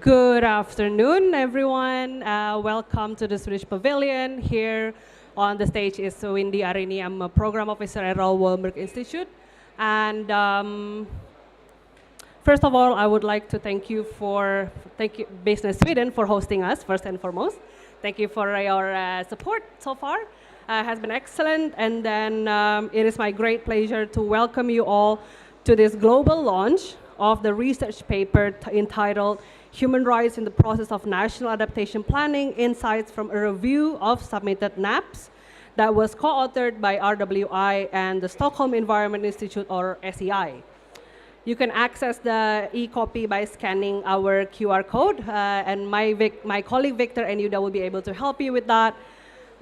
Good afternoon, everyone. Welcome to the Swedish Pavilion. Here on the stage is Windy Arini. I'm a program officer at RWI Institute. And first of all, I would like to thank you Business Sweden for hosting us, first and foremost. Thank you for your support so far. Has been excellent. And then it is my great pleasure to welcome you all to this global launch of the research paper entitled Human Rights in the Process of National Adaptation Planning, Insights from a Review of Submitted NAPs, that was co-authored by RWI and the Stockholm Environment Institute, or SEI. You can access the e-copy by scanning our QR code, and my colleague Victor and Yuda will be able to help you with that.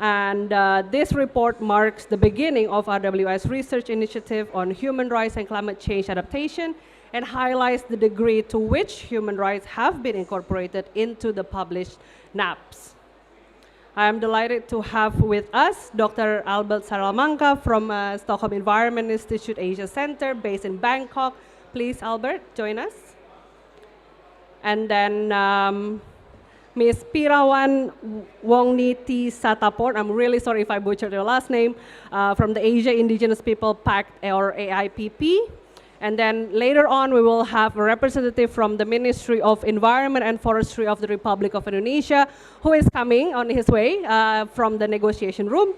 And this report marks the beginning of RWI's research initiative on human rights and climate change adaptation, and highlights the degree to which human rights have been incorporated into the published NAPs. I am delighted to have with us Dr. Albert Salamanca from Stockholm Environment Institute Asia Center, based in Bangkok. Please, Albert, join us. And then Ms. Pirawan Wongniti Sataport, I'm really sorry if I butchered your last name, from the Asia Indigenous People Pact, or AIPP. And then later on, we will have a representative from the Ministry of Environment and Forestry of the Republic of Indonesia, who is coming on his way from the negotiation room.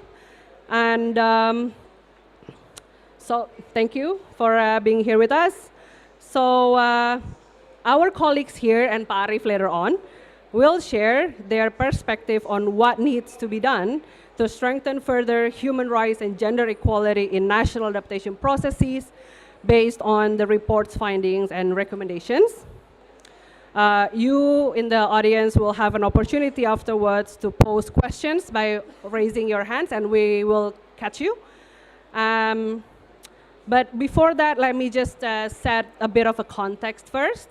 And so thank you for being here with us. So our colleagues here and Pa Arif later on will share their perspective on what needs to be done to strengthen further human rights and gender equality in national adaptation processes, based on the report's findings and recommendations. You in the audience will have an opportunity afterwards to pose questions by raising your hands, and we will catch you. But before that, let me just set a bit of a context first.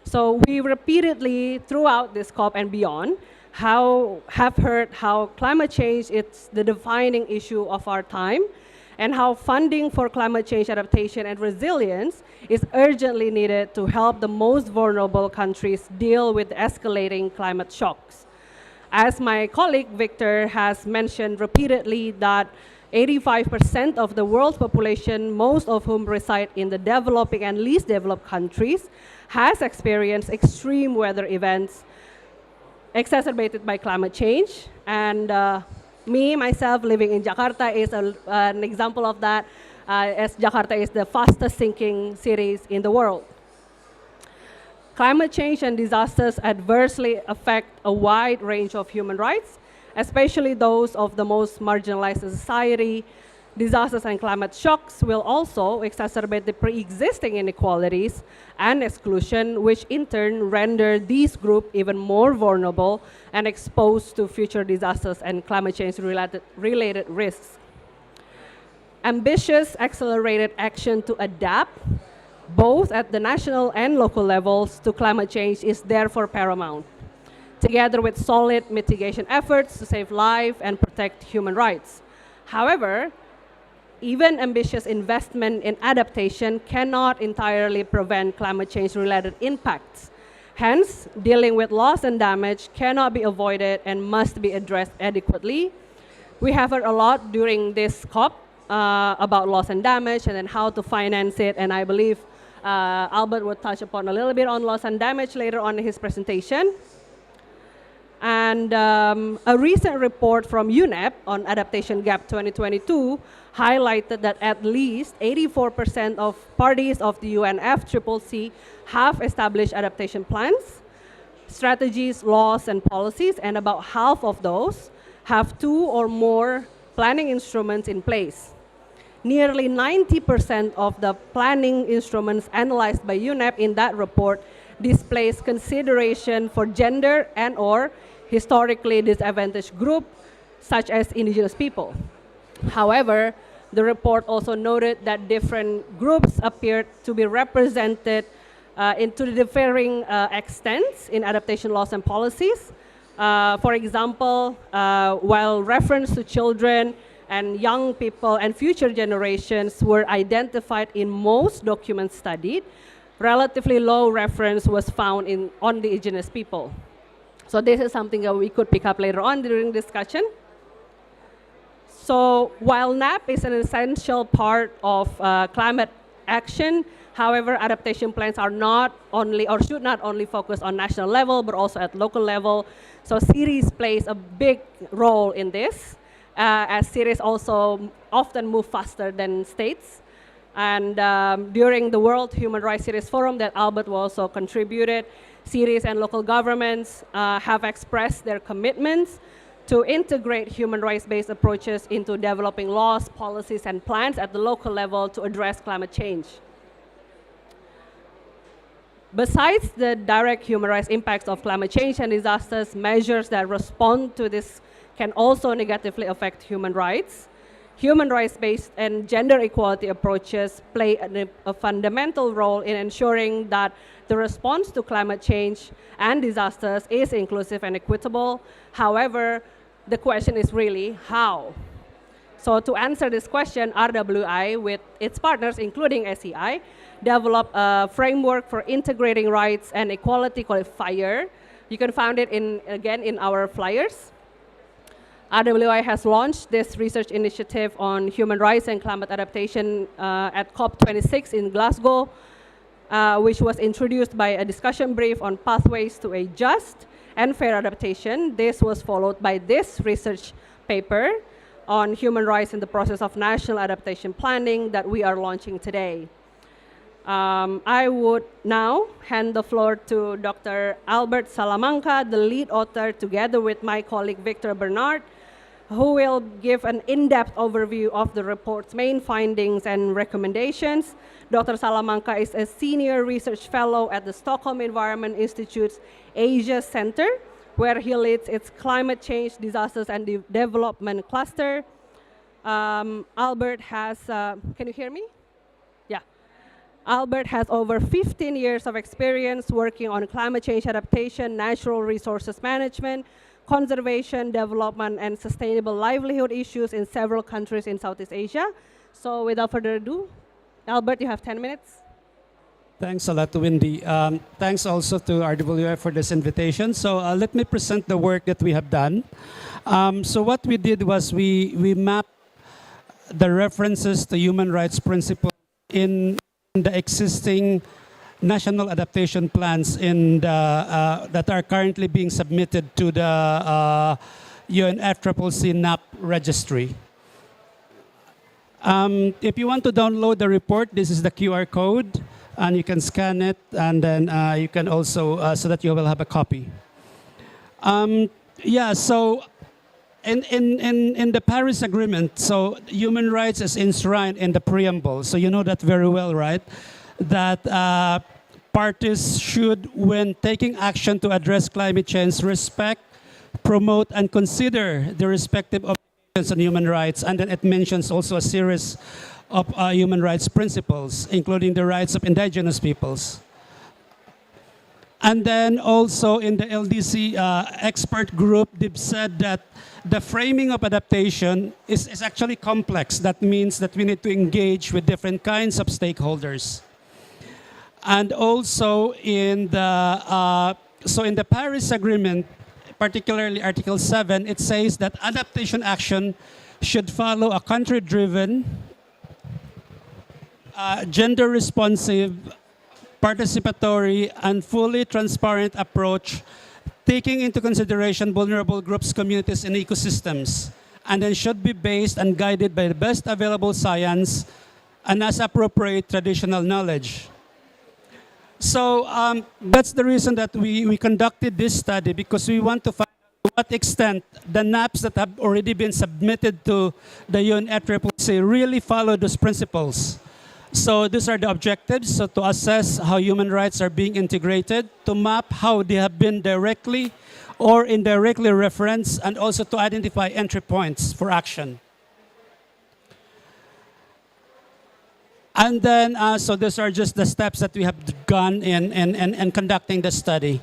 So we repeatedly, throughout this COP and beyond, have heard how climate change is the defining issue of our time, and how funding for climate change adaptation and resilience is urgently needed to help the most vulnerable countries deal with escalating climate shocks. As my colleague Victor has mentioned repeatedly, that 85% of the world's population, most of whom reside in the developing and least developed countries, has experienced extreme weather events exacerbated by climate change. And myself, living in Jakarta is an example of that, as Jakarta is the fastest sinking cities in the world. Climate change and disasters adversely affect a wide range of human rights, especially those of the most marginalized society. Disasters and climate shocks will also exacerbate the pre-existing inequalities and exclusion, which in turn render these groups even more vulnerable and exposed to future disasters and climate change related risks. Ambitious, accelerated action to adapt, both at the national and local levels, to climate change is therefore paramount, together with solid mitigation efforts to save life and protect human rights. However, even ambitious investment in adaptation cannot entirely prevent climate change-related impacts. Hence, dealing with loss and damage cannot be avoided and must be addressed adequately. We have heard a lot during this COP about loss and damage and then how to finance it, and I believe Albert will touch upon a little bit on loss and damage later on in his presentation. And a recent report from UNEP on Adaptation Gap 2022 highlighted that at least 84% of parties of the UNFCCC have established adaptation plans, strategies, laws, and policies, and about half of those have 2 or more planning instruments in place. Nearly 90% of the planning instruments analyzed by UNEP in that report displays consideration for gender and/or historically disadvantaged groups, such as indigenous people. However, the report also noted that different groups appeared to be represented into differing extents in adaptation laws and policies. For example, while reference to children and young people and future generations were identified in most documents studied, relatively low reference was found on the indigenous people. So this is something that we could pick up later on during discussion. So while NAP is an essential part of climate action, however, adaptation plans are not only, or should not only focus on national level, but also at local level. So cities plays a big role in this, as cities also often move faster than states. And during the World Human Rights Cities Forum that Albert also contributed, cities and local governments have expressed their commitments to integrate human rights-based approaches into developing laws, policies, and plans at the local level to address climate change. Besides the direct human rights impacts of climate change and disasters, measures that respond to this can also negatively affect human rights. Human rights-based and gender equality approaches play a fundamental role in ensuring that the response to climate change and disasters is inclusive and equitable. However, the question is really how. So to answer this question, RWI, with its partners, including SEI, developed a framework for integrating rights and equality called FIRE. You can find it again in our flyers. RWI has launched this research initiative on human rights and climate adaptation at COP26 in Glasgow, which was introduced by a discussion brief on pathways to a just and fair adaptation. This was followed by this research paper on human rights in the process of national adaptation planning that we are launching today. I would now hand the floor to Dr. Albert Salamanca, the lead author, together with my colleague Victor Bernard, who will give an in-depth overview of the report's main findings and recommendations. Dr. Salamanca is a senior research fellow at the Stockholm Environment Institute's Asia Center, where he leads its climate change, disasters, and development cluster. Albert has, can you hear me? Yeah. Albert has over 15 years of experience working on climate change adaptation, natural resources management, conservation, development, and sustainable livelihood issues in several countries in Southeast Asia. So without further ado, Albert, you have 10 minutes. Thanks a lot, Wendy. Thanks also to RWI for this invitation. So let me present the work that we have done. So what we did was we mapped the references to human rights principles in the existing national adaptation plans that are currently being submitted to the UNFCCC NAP registry. If you want to download the report, this is the QR code, and you can scan it, and then you can also, so that you will have a copy. Yeah, so in the Paris Agreement, so human rights is enshrined in the preamble, so you know that very well, right? That parties should, when taking action to address climate change, respect, promote, and consider the respective obligations on human rights. And then it mentions also a series of human rights principles, including the rights of indigenous peoples. And then also in the LDC expert group, they've said that the framing of adaptation is actually complex. That means that we need to engage with different kinds of stakeholders. And also in the Paris Agreement, particularly Article 7, it says that adaptation action should follow a country-driven, gender-responsive, participatory, and fully transparent approach, taking into consideration vulnerable groups, communities, and ecosystems, and then should be based and guided by the best available science and as appropriate traditional knowledge. So that's the reason that we conducted this study, because we want to find out to what extent the NAPs that have already been submitted to the UNFCCC really follow those principles. So these are the objectives, so to assess how human rights are being integrated, to map how they have been directly or indirectly referenced, and also to identify entry points for action. And then, so these are just the steps that we have gone in conducting the study.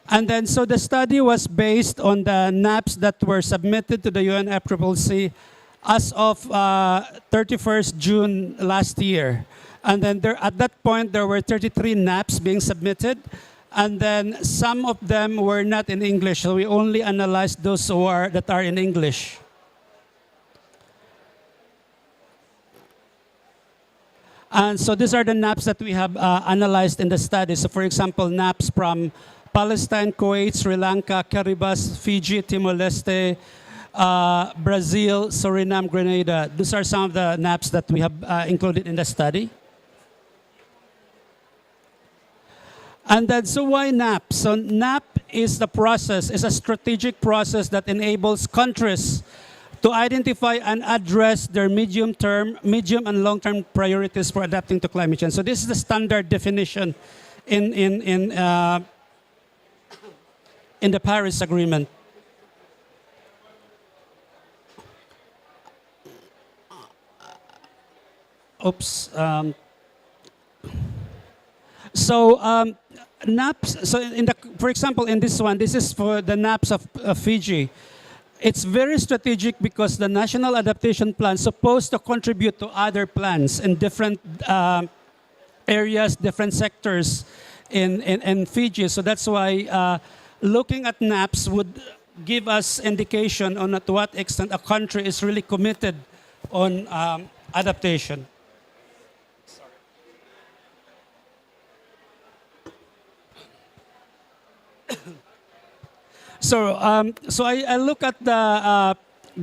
And then, so the study was based on the NAPs that were submitted to the UNFCCC as of 31st June last year. And then at that point, there were 33 NAPs being submitted. And then some of them were not in English, so we only analyzed those that are in English. And so these are the NAPs that we have analyzed in the study. So for example, NAPs from Palestine, Kuwait, Sri Lanka, Kiribati, Fiji, Timor-Leste, Brazil, Suriname, Grenada. These are some of the NAPs that we have included in the study. And then, so why NAP? So NAP is a strategic process that enables countries to identify and address their medium and long-term priorities for adapting to climate change. So this is the standard definition in the Paris Agreement. Oops. NAPs. So for example, in this one, this is for the NAPs of Fiji. It's very strategic because the National Adaptation Plan is supposed to contribute to other plans in different areas, different sectors in Fiji. So that's why looking at NAPs would give us indication on to what extent a country is really committed on adaptation. So I look at the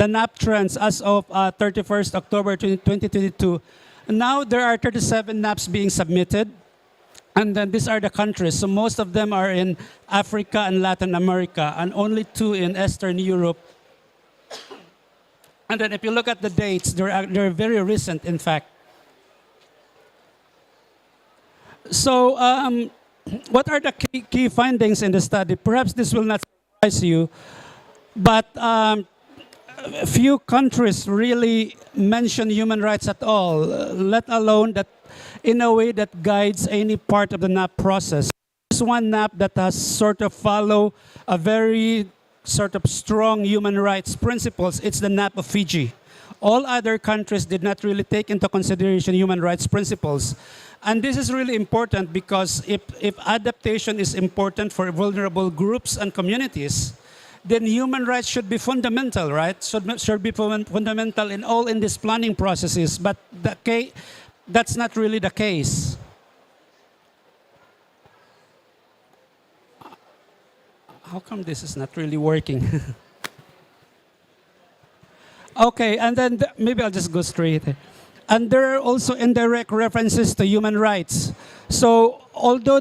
NAP trends as of 31st October 2022. Now there are 37 NAPs being submitted. And then these are the countries. So most of them are in Africa and Latin America, and only 2 in Eastern Europe. And then if you look at the dates, they're very recent, in fact. So what are the key findings in the study? Perhaps this will not surprise you, but few countries really mention human rights at all, let alone that in a way that guides any part of the NAP process. There's one NAP that has sort of follow a very sort of strong human rights principles. It's the NAP of Fiji. All other countries did not really take into consideration human rights principles. And this is really important because if adaptation is important for vulnerable groups and communities, then human rights should be fundamental, right? Should be fundamental in these planning processes. But that's not really the case. How come this is not really working? Okay, and then maybe I'll just go straight. And there are also indirect references to human rights. So although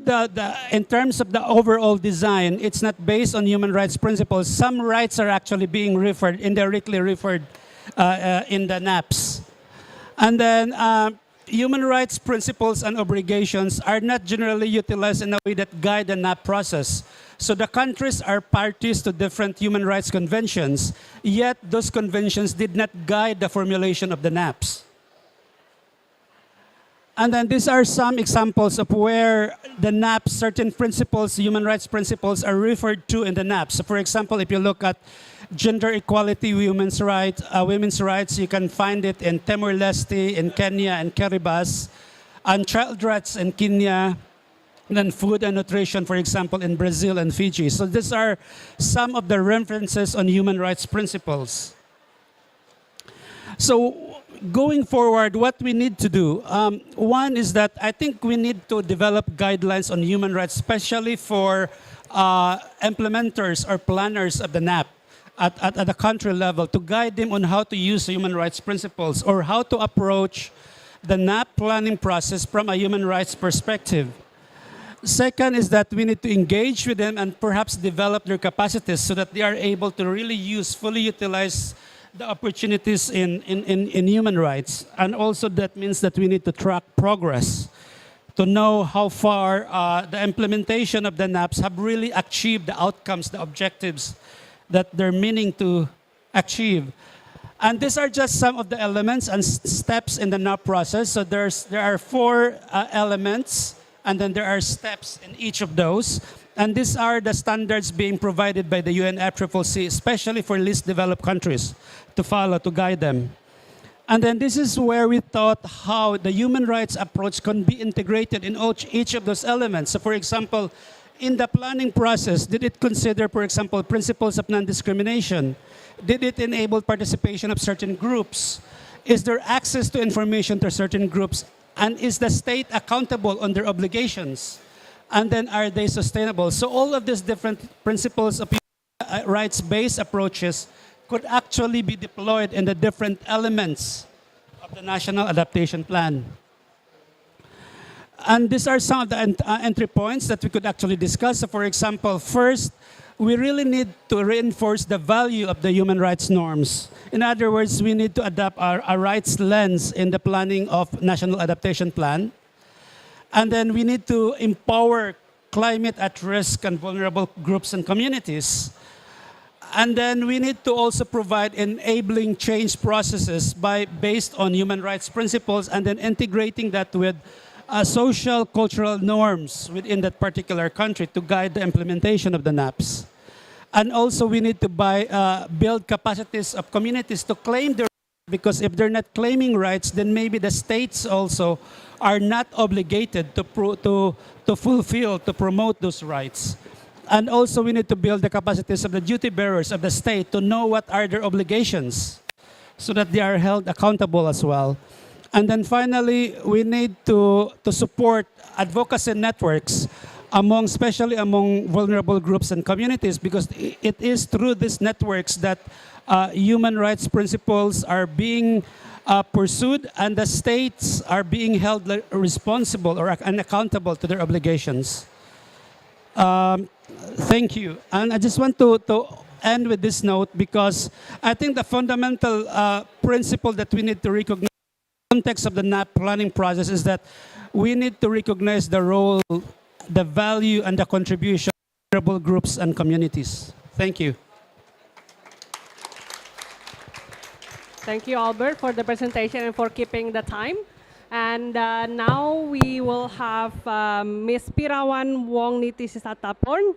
in terms of the overall design, it's not based on human rights principles, some rights are actually being indirectly referred in the NAPs. And then human rights principles and obligations are not generally utilized in a way that guide the NAP process. So the countries are parties to different human rights conventions, yet those conventions did not guide the formulation of the NAPs. And then these are some examples of where the NAPs, certain principles, human rights principles, are referred to in the NAPs. So for example, if you look at gender equality, women's rights, you can find it in Timor-Leste, in Kenya, and Kiribati, and child rights in Kenya, and then food and nutrition, for example, in Brazil and Fiji. So these are some of the references on human rights principles. So going forward, what we need to do, one is that I think we need to develop guidelines on human rights, especially for implementers or planners of the NAP at the country level, to guide them on how to use human rights principles or how to approach the NAP planning process from a human rights perspective. Second is that we need to engage with them and perhaps develop their capacities so that they are able to really fully utilize the opportunities in human rights. And also that means that we need to track progress to know how far the implementation of the NAPs have really achieved the outcomes, the objectives that they're meaning to achieve. And these are just some of the elements and steps in the NAP process. So there are 4 elements, and then there are steps in each of those. And these are the standards being provided by the UNFCCC, especially for least developed countries, to follow, to guide them. And then this is where we thought how the human rights approach can be integrated in each of those elements. So for example, in the planning process, did it consider, for example, principles of non-discrimination? Did it enable participation of certain groups? Is there access to information to certain groups? And is the state accountable on their obligations? And then are they sustainable? So all of these different principles of rights-based approaches could actually be deployed in the different elements of the National Adaptation Plan. And these are some of the entry points that we could actually discuss. So for example, first, we really need to reinforce the value of the human rights norms. In other words, we need to adapt our rights lens in the planning of National Adaptation Plan. And then we need to empower climate at risk and vulnerable groups and communities. And then we need to also provide enabling change processes based on human rights principles and then integrating that with social, cultural norms within that particular country to guide the implementation of the NAPs. And also we need to build capacities of communities to claim their rights, because if they're not claiming rights, then maybe the states also are not obligated to fulfill, to promote those rights. And also we need to build the capacities of the duty bearers of the state to know what are their obligations so that they are held accountable as well. And then finally, we need to support advocacy networks especially among vulnerable groups and communities, because it is through these networks that human rights principles are being pursued and the states are being held responsible and accountable to their obligations. Thank you. And I just want to end with this note, because I think the fundamental principle that we need to recognize in the context of the NAP planning process is that we need to recognize the role, the value, and the contribution of vulnerable groups and communities. Thank you. Thank you, Albert, for the presentation and for keeping the time. And now we will have Ms. Pirawan Wong Niti Sisataporn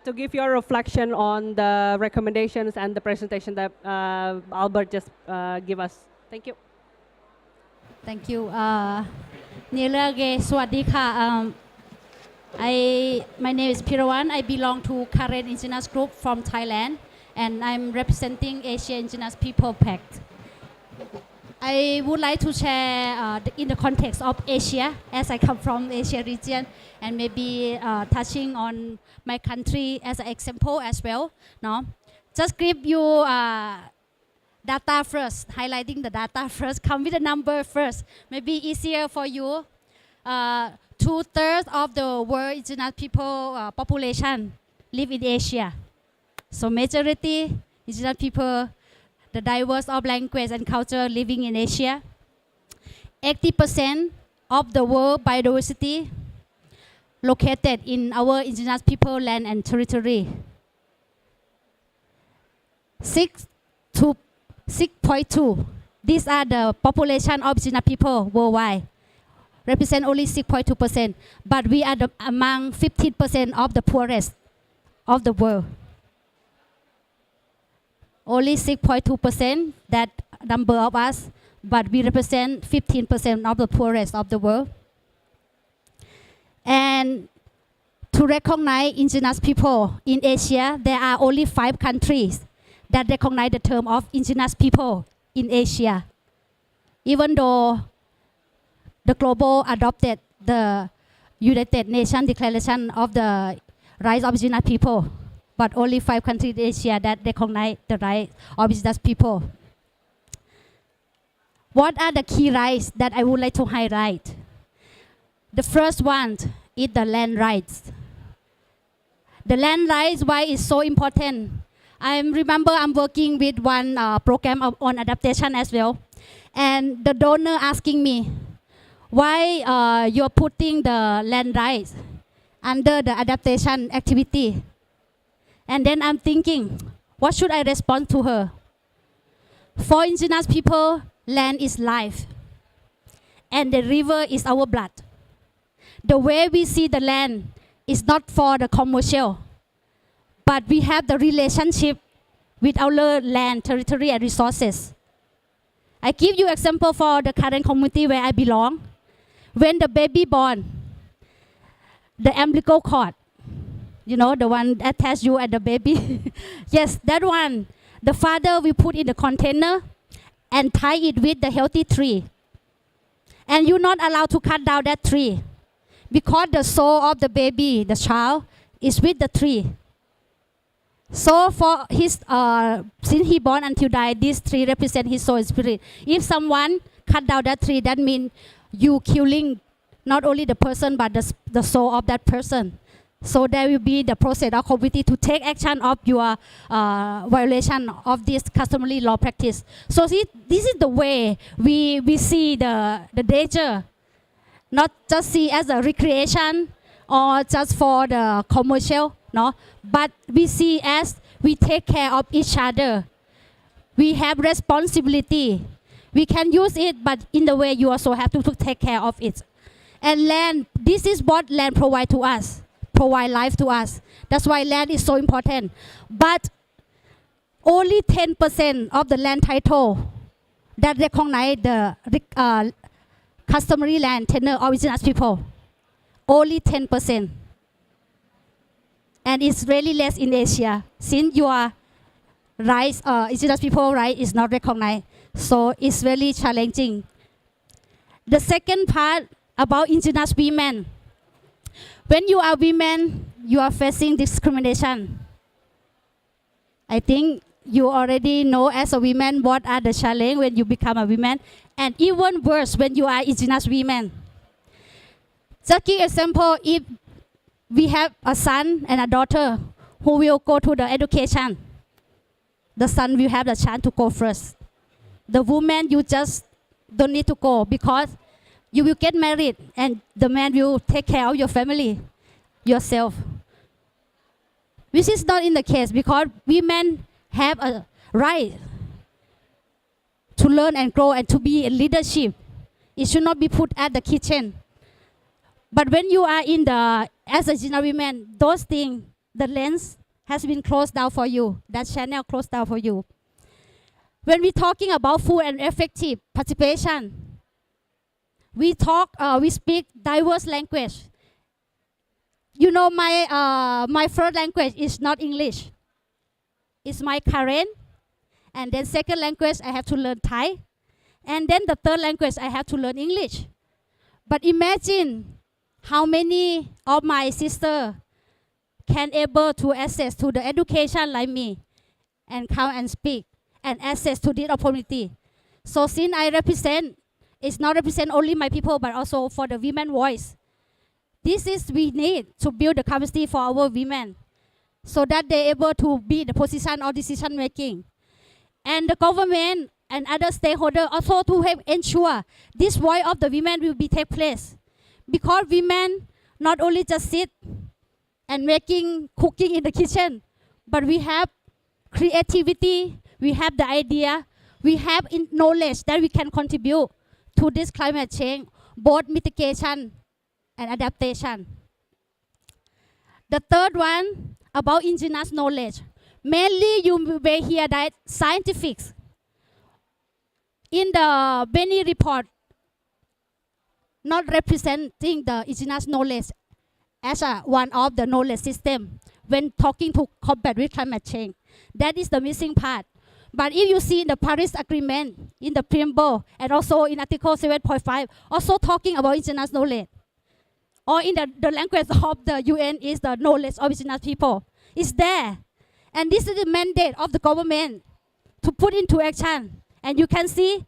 to give your reflection on the recommendations and the presentation that Albert just gave us. Thank you. Thank you. Nilage Swadika. My name is Pirawan. I belong to Karen Indigenous Group from Thailand, and I'm representing Asia Indigenous People Pact. I would like to share in the context of Asia, as I come from Asia region, and maybe touching on my country as an example as well. No, just give you data first, highlighting the data first. Come with the number first. Maybe easier for you. 2/3 of the world indigenous people population live in Asia. So majority indigenous people, the diverse of language and culture living in Asia. 80% of the world biodiversity located in our indigenous people land and territory. 6.2. These are the population of indigenous people worldwide. Represent only 6.2%, but we are among 15% of the poorest of the world. Only 6.2% that number of us, but we represent 15% of the poorest of the world. And to recognize indigenous people in Asia, there are only 5 countries that recognize the term of indigenous people in Asia. Even though the global adopted the United Nations Declaration of the Rights of Indigenous People, but only 5 countries in Asia that recognize the rights of indigenous people. What are the key rights that I would like to highlight? The first one is the land rights. The land rights, why is so important? I remember I'm working with one program on adaptation as well, and the donor asking me, why you're putting the land rights under the adaptation activity? And then I'm thinking, what should I respond to her? For indigenous people, land is life, and the river is our blood. The way we see the land is not for the commercial, but we have the relationship with our land, territory, and resources. I give you example for the current community where I belong. When the baby born, the umbilical cord, you know, the one attached you at the baby. Yes, that one, the father will put in the container and tie it with the healthy tree. And you're not allowed to cut down that tree because the soul of the baby, the child, is with the tree. So for his, since he born until die, this tree represent his soul and spirit. If someone cut down that tree, that means you killing not only the person but the soul of that person. So there will be the process of community to take action of your violation of this customary law practice. So this is the way we see the danger, not just see as a recreation or just for the commercial, no, but we see as we take care of each other. We have responsibility. We can use it, but in the way you also have to take care of it. And land, this is what land provide to us, provide life to us. That's why land is so important. But only 10% of the land title that recognize the customary land tenure of indigenous people. Only 10%. And it's really less in Asia, since your rights, indigenous people right is not recognized. So it's really challenging. The second part about indigenous women. When you are women, you are facing discrimination. I think you already know as a woman what are the challenges when you become a woman, and even worse when you are indigenous women. Just give example, if we have a son and a daughter who will go to the education, the son will have the chance to go first. The woman, you just don't need to go because you will get married and the man will take care of your family, yourself. Which is not in the case because women have a right to learn and grow and to be in leadership. It should not be put at the kitchen. But when you are in the, as a general woman, those things, the lens has been closed down for you. That channel closed down for you. When we're talking about full and effective participation, we speak diverse language. You know, my first language is not English. It's my Karen. And then second language, I have to learn Thai. And then the third language, I have to learn English. But imagine how many of my sisters can able to access to the education like me and come and speak and access to this opportunity. So since I represent, it's not represent only my people, but also for the women voice. This is we need to build the capacity for our women so that they're able to be in the position of decision making. And the government and other stakeholders also to help ensure this voice of the women will be take place. Because women not only just sit and cooking in the kitchen, but we have creativity, we have the idea, we have knowledge that we can contribute to this climate change, both mitigation and adaptation. The third one about indigenous knowledge. Mainly you may hear that scientifics. In the many report, not representing the indigenous knowledge as one of the knowledge system when talking to combat with climate change. That is the missing part. But if you see in the Paris Agreement, in the preamble, and also in Article 7.5, also talking about indigenous knowledge. Or in the language of the UN is the knowledge of indigenous people. It's there. And this is the mandate of the government to put into action. And you can see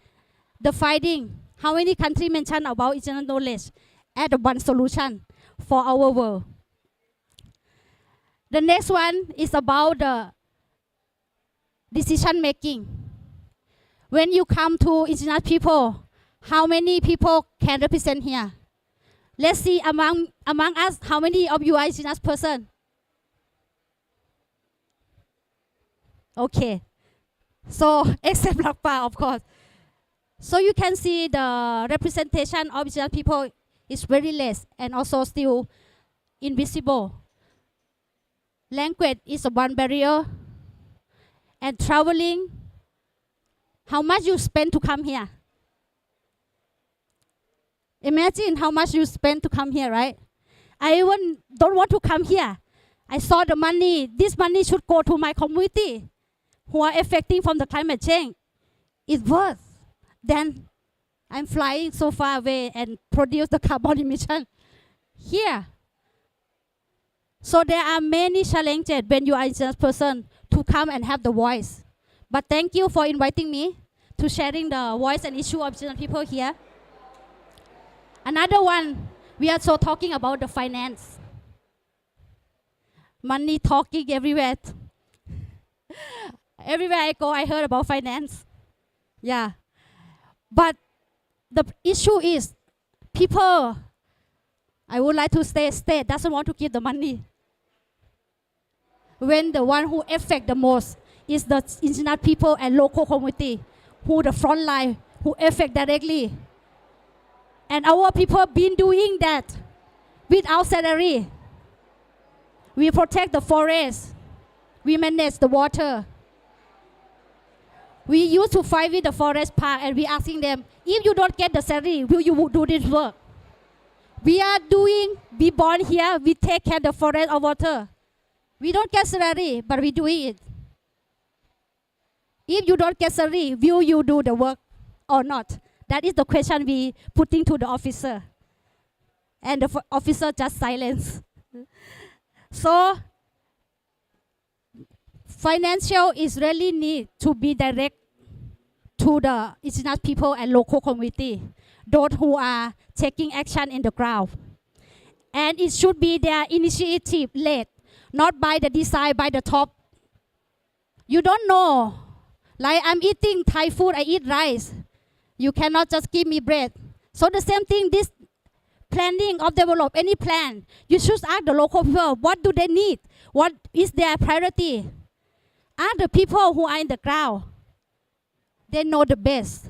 the finding, how many countries mention about indigenous knowledge as one solution for our world. The next one is about the decision making. When you come to indigenous people, how many people can represent here? Let's see among us, how many of you are indigenous person? Okay. So, except Lakpa, of course. So you can see the representation of indigenous people is very less and also still invisible. Language is one barrier, and traveling How much you spend to come here? Imagine how much you spend to come here, right? I even don't want to come here. I saw the money. This money should go to my community who are affecting from the climate change. It's worth than I'm flying so far away and produce the carbon emission here. So there are many challenges when you are a indigenous person to come and have the voice. But thank you for inviting me to sharing the voice and issue of indigenous people here. Another one, we are so talking about the finance. Money talking everywhere. Everywhere I go, I heard about finance. Yeah. But the issue is people, I would like to say state doesn't want to give the money. When the one who affect the most is the indigenous people and local community, who the front line, who affect directly. And our people been doing that without salary. We protect the forest. We manage the water. We used to fight with the forest park and we asking them, if you don't get the salary, will you do this work? We are doing, we born here, we take care of the forest or water. We don't get salary, but we do it. If you don't get salary, will you do the work or not? That is the question we putting to the officer. And the officer just silence. So, financial is really need to be direct to the indigenous people and local community, those who are taking action in the ground. And it should be their initiative led, not by the design by the top. You don't know, like I'm eating Thai food, I eat rice. You cannot just give me bread. So the same thing, this planning of develop any plan, you should ask the local people, what do they need? What is their priority? Ask the people who are in the ground. They know the best.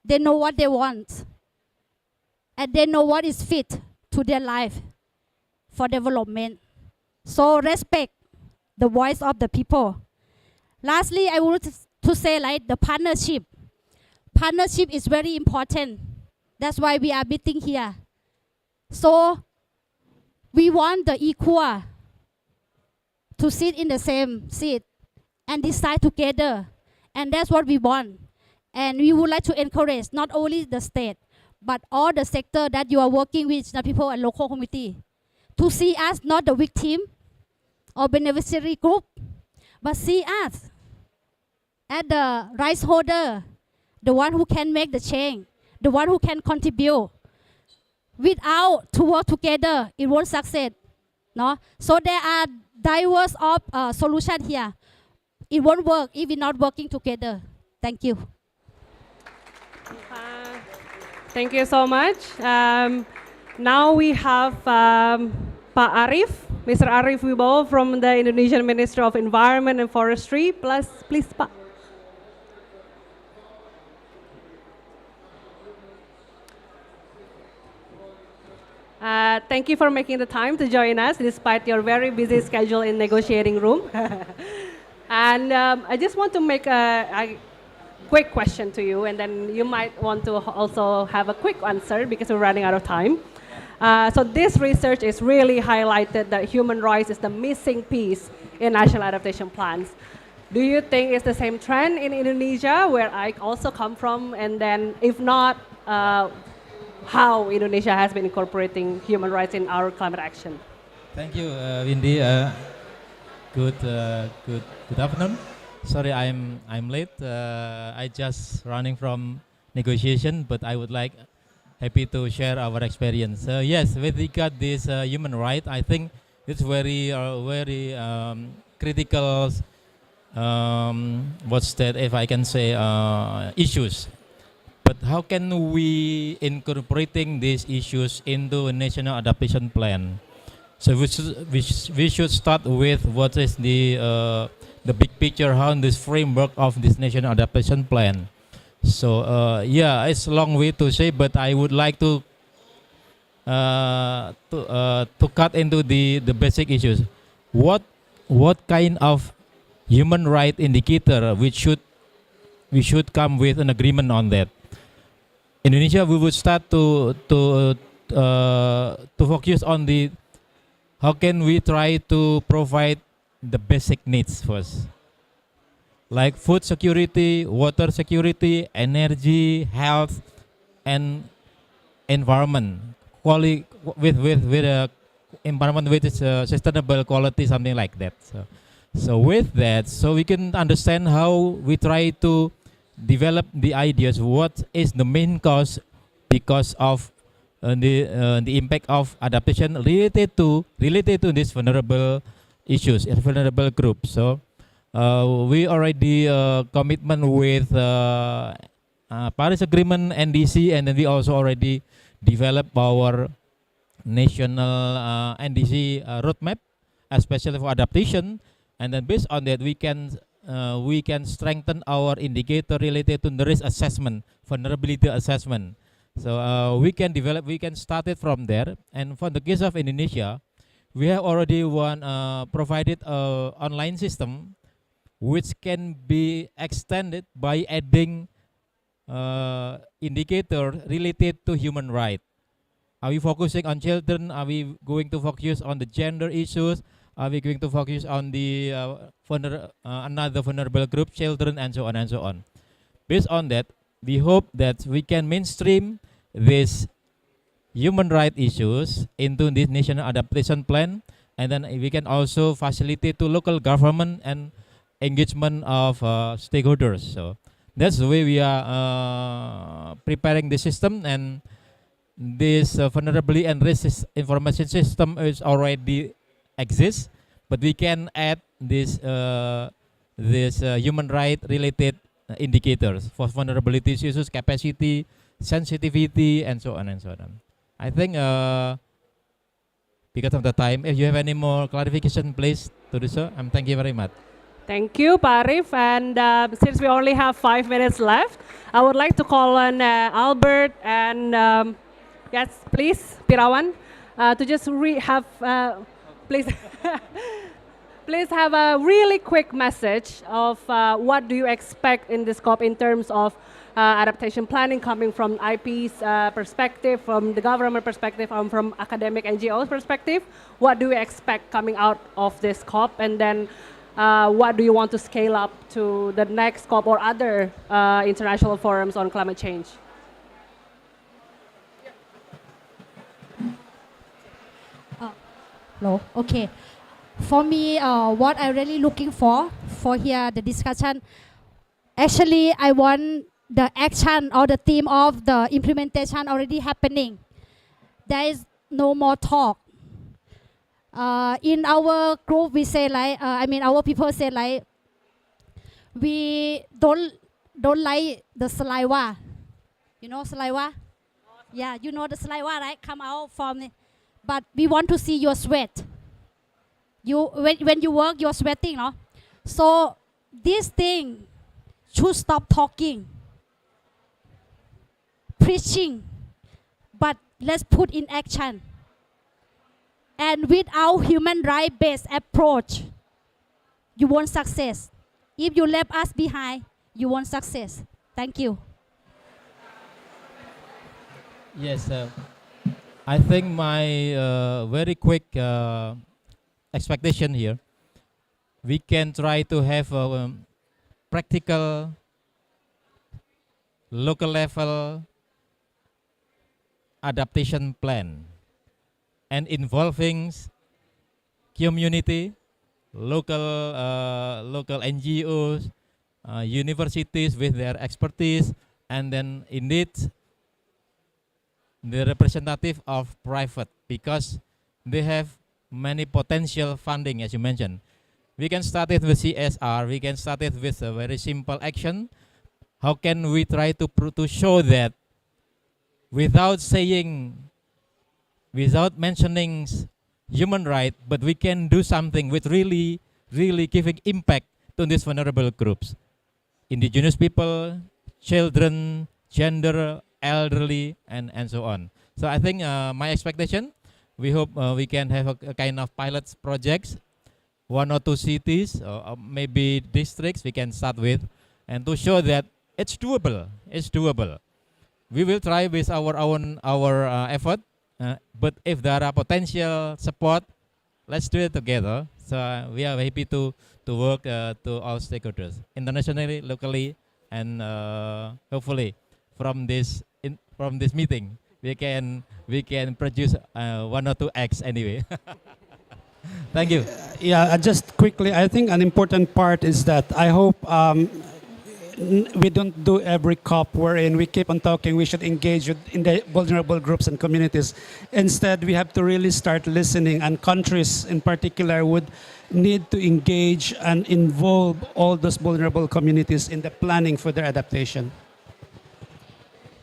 They know what they want. And they know what is fit to their life for development. So respect the voice of the people. Lastly, I would to say like the partnership. Partnership is very important. That's why we are meeting here. So we want the equal to sit in the same seat and decide together. And that's what we want. And we would like to encourage not only the state, but all the sector that you are working with, the people and local community, to see us not the victim or beneficiary group, but see us as the rights holder, the one who can make the change, the one who can contribute. Without to work together, it won't succeed. No? So there are diverse of solutions here. It won't work if we're not working together. Thank you. Thank you so much. Now we have Pak Arif, Mr. Arif Wibowo from the Indonesian Ministry of Environment and Forestry. Please, Pak. Thank you for making the time to join us despite your very busy schedule in negotiating room. And I just want to make a quick question to you, and then you might want to also have a quick answer because we're running out of time. So this research is really highlighted that human rights is the missing piece in national adaptation plans. Do you think it's the same trend in Indonesia, where I also come from? And then if not, how Indonesia has been incorporating human rights in our climate action? Thank you, Windy. Good afternoon. Sorry, I'm late. I just running from negotiation, but I would like happy to share our experience. Yes, with regard this human right, I think it's very critical. What's that? If I can say issues. But how can we incorporating these issues into a national adaptation plan? So we should start with what is the big picture, how in this framework of this national adaptation plan. So yeah, it's a long way to say, but I would like to cut into the basic issues. What kind of human right indicator which should we should come with an agreement on that. Indonesia, we would start to focus on the how can we try to provide the basic needs first, like food security, water security, energy, health, and environment quality with a environment with sustainable quality, something like that. So with that, so we can understand how we try to develop the ideas. What is the main cause because of the impact of adaptation related to this vulnerable issues and vulnerable groups. So we already commitment with Paris Agreement, NDC, and then we also already developed our national NDC roadmap, especially for adaptation. And then based on that, we can strengthen our indicator related to the risk assessment, vulnerability assessment. So we can start it from there. And for the case of Indonesia, we have already provided an online system which can be extended by adding indicator related to human rights. Are we focusing on children? Are we going to focus on the gender issues? Are we going to focus on the another vulnerable group, children, and so on and so on? Based on that, we hope that we can mainstream these human rights issues into this national adaptation plan, and then we can also facilitate to local government and engagement of stakeholders. So that's the way we are preparing the system, and this vulnerability and risk information system is already exists, but we can add this human right related indicators for vulnerability issues, capacity, sensitivity, and so on and so on. I think because of the time, if you have any more clarification, please to do so. Thank you very much. Thank you, Pak Arif. And since we only have 5 minutes left, I would like to call on Albert and yes, please, Pirawan, to just please, please have a really quick message of what do you expect in the scope in terms of adaptation planning coming from IP's perspective, from the government perspective, from academic NGOs perspective. What do you expect coming out of this COP, and then what do you want to scale up to the next COP or other international forums on climate change? Hello. Okay. For me, what I'm really looking for here, the discussion, actually, I want the action or the theme of the implementation already happening. There is no more talk. In our group, we say like, our people say like, we don't like the saliva. You know saliva? Yeah, you know the saliva, right? Come out from the, but we want to see your sweat. When you work, you're sweating, no? So this thing should stop talking, preaching, but let's put in action. And with our human right-based approach, you won't success. If you left us behind, you won't success. Thank you. Yes, I think my very quick expectation here, we can try to have a practical, local level adaptation plan, and involving community, local NGOs, universities with their expertise, and then indeed the representative of private, because they have many potential funding, as you mentioned. We can start it with CSR. We can start it with a very simple action. How can we try to show that without mentioning human rights, but we can do something with really giving impact to these vulnerable groups, indigenous people, children, gender, elderly, and so on. So I think my expectation, we hope we can have a kind of pilot projects, 1 or 2 cities, or maybe districts we can start with, and to show that it's doable. It's doable. We will try with our own effort. But if there are potential support, let's do it together. So we are happy to work to all stakeholders, internationally, locally, and hopefully from this meeting we can produce 1 or 2 acts anyway. Thank you. Yeah, just quickly, I think an important part is that I hope we don't do every COP wherein we keep on talking we should engage in the vulnerable groups and communities. Instead, we have to really start listening, and countries in particular would need to engage and involve all those vulnerable communities in the planning for their adaptation.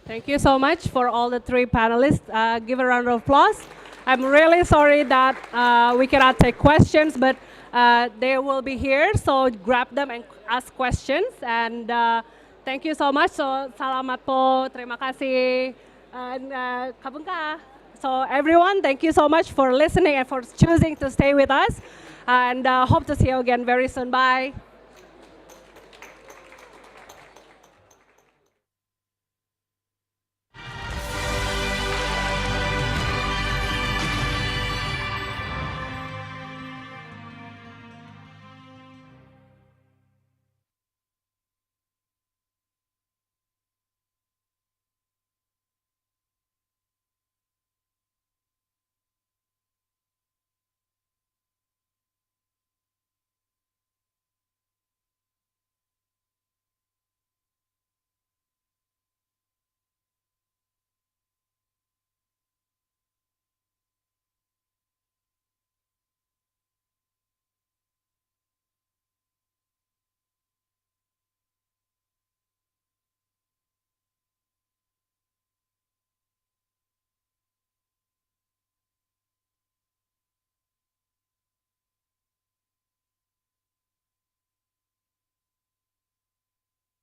Thank you so much for all the 3 panelists. Give a round of applause. I'm really sorry that we cannot take questions, but they will be here, so grab them and ask questions. And thank you so much. So salamat po, terima kasih, and kabungka. So everyone, thank you so much for listening and for choosing to stay with us. And hope to see you again very soon. Bye.